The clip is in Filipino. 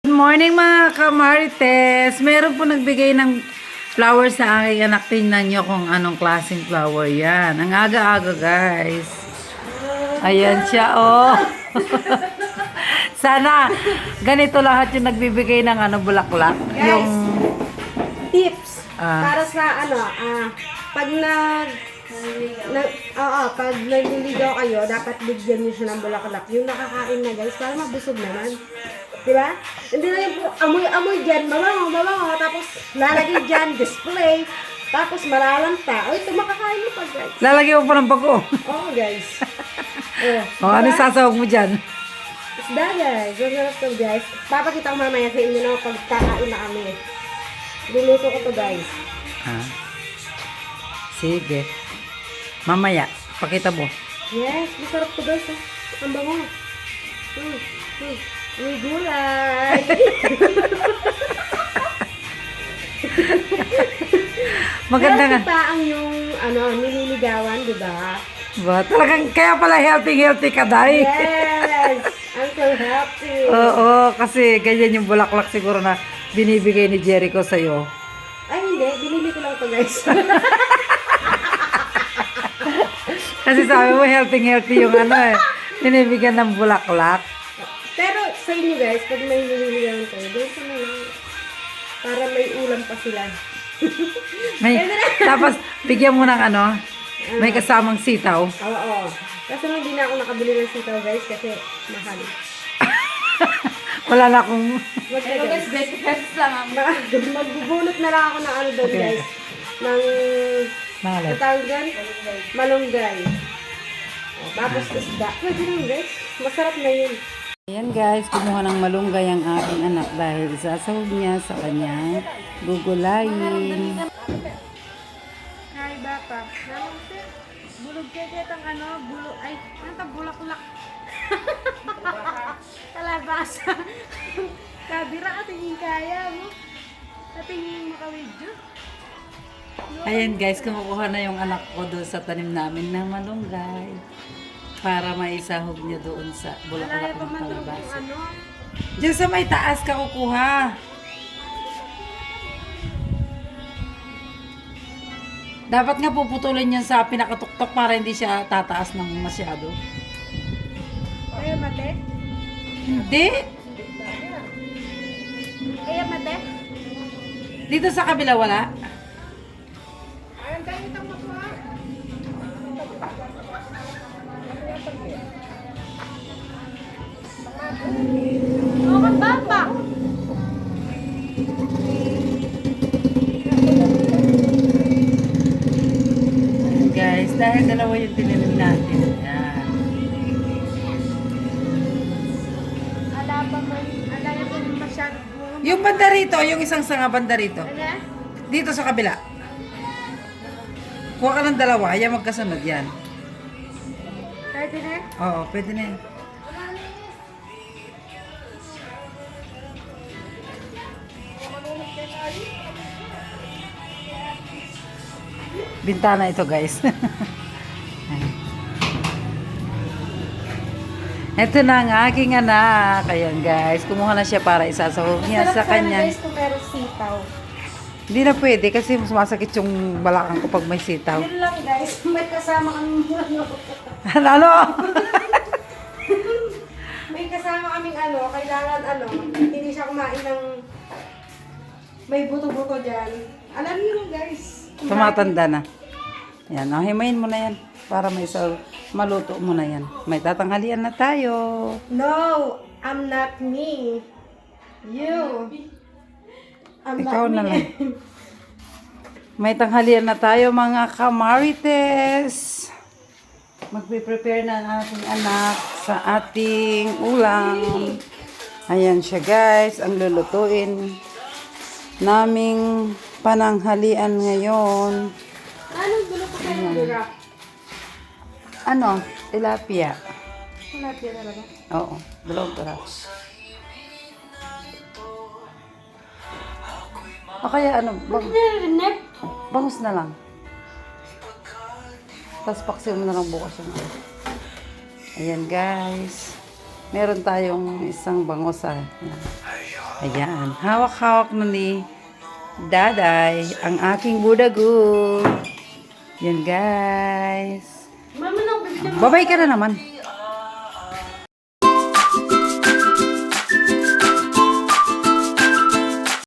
Good morning mga kamarites! Meron po nagbigay ng flowers sa aking anak. Tingnan nyo kung anong klaseng flower yan. Ang aga-aga guys. Ayan siya oh. Sana ganito lahat yung nagbibigay ng bulaklak. Guys, Yung tips para sa pag pag nagliligaw kayo, dapat bigyan niyo siya ng bulaklak. Yung nakakain na guys, para mabusog naman. Diba? Hindi na yung amoy-amoy dyan, mabango, tapos lalagay dyan, display, tapos malalanta. Ay, ito makakain mo pa guys. lalagyan mo pa ng bago. Oo guys. Ano sasawag mo dyan? Isda guys, masarap to guys. Papakita ko mamaya sa inyo na pagkakain na kami. Luluto ko to guys. Sige. Mamaya, pakita mo. Yes, masarap to guys. Ang bango. May gulay. Maganda nga. Pero ang yung nililigawan, di ba? Ba, talagang kaya pala healthy ka, Day. Yes! I'm so happy. Oo, kasi ganyan yung bulaklak siguro na binibigay ni Jericho sa'yo. Ay, hindi. Binili ko lang to guys. Kasi sabi mo healthy yung binibigyan ng bulaklak. Pero sa inyo guys, pag may nililigawan kayo, doon sa mga para may ulam pa sila. Tapos bigyan mo ng may kasamang sitaw. Oo. Kasi hindi na ako nakabili ng sitaw guys kasi mahal. Wala na akong... Pero guys, best friends lang ako. Magbubunot na lang ako ng doon Okay. guys. Ng... Mahalat. Matawag dyan? Malunggay. Tapos isda. Pwede lang guys. Masarap na yun. Ayan guys, kumuha ng malunggay ang aking anak dahil isasahog niya sa kanyang gugulayin. Hi, bata. Bulog kayo kitang bulaklak. Kalabasa. Kabira ka tingin kaya mo. Katingin makawidyo. Ayan guys, kumukuha na yung anak ko doon sa tanim namin ng malunggay para maisahog niya doon sa bulaklak ng kalabasa. Diyan sa may taas ka kukuha. Dapat nga puputulin yan sa pinakatuktok para hindi siya tataas ng masyado. Kaya mate? Hindi. Kaya mate? Dito sa kabila wala. Ayun, kayo itang makuha. Oo, baba. Guys, dahil dalawa yung tinanim natin. Ayan. Ala pa man. Ala na po masyado. Yung banda rito, yung isang sanga banda rito. Ala? Dito sa kabila. Kuha ka ng dalawa, ayan magkasunod yan. Pwede na? Oo, pwede na yan. Bintana ito guys. Ito na ang aking anak. Ayan guys, kumuha na siya para isasahog niya sa kanya. Guys, kung meron sitaw. Hindi na pwede kasi sumasakit yung balakang ko pag may sitaw. Yun lang guys, may kasama kami Ano? may kasama kaming kailangan hindi siya kumain ng may buto-buto dyan. Alam niyo guys. Tumatanda na. Yan, himayin mo na yan para may maluto mo na yan. May tatanghalian na tayo. No, I'm not me. You. I'm Ikaw not na me. lang. May tanghalian na tayo mga kamarites. Magpe-prepare na ang ating anak sa ating ulam. Ayan siya guys, ang lulutuin naming pananghalian ngayon. Anong gulo ko kayo ng dura? Tilapia. Tilapia talaga. Oo, 2 piraso. O kaya Narinig? bangus na lang. Tapos paksiw mo na lang bukas yung Ayan guys. Meron tayong isang bangus. Ayan, hawak-hawak na ni Daday ang aking budago. Yan guys. Mama nang bibigyan Babay ka na naman.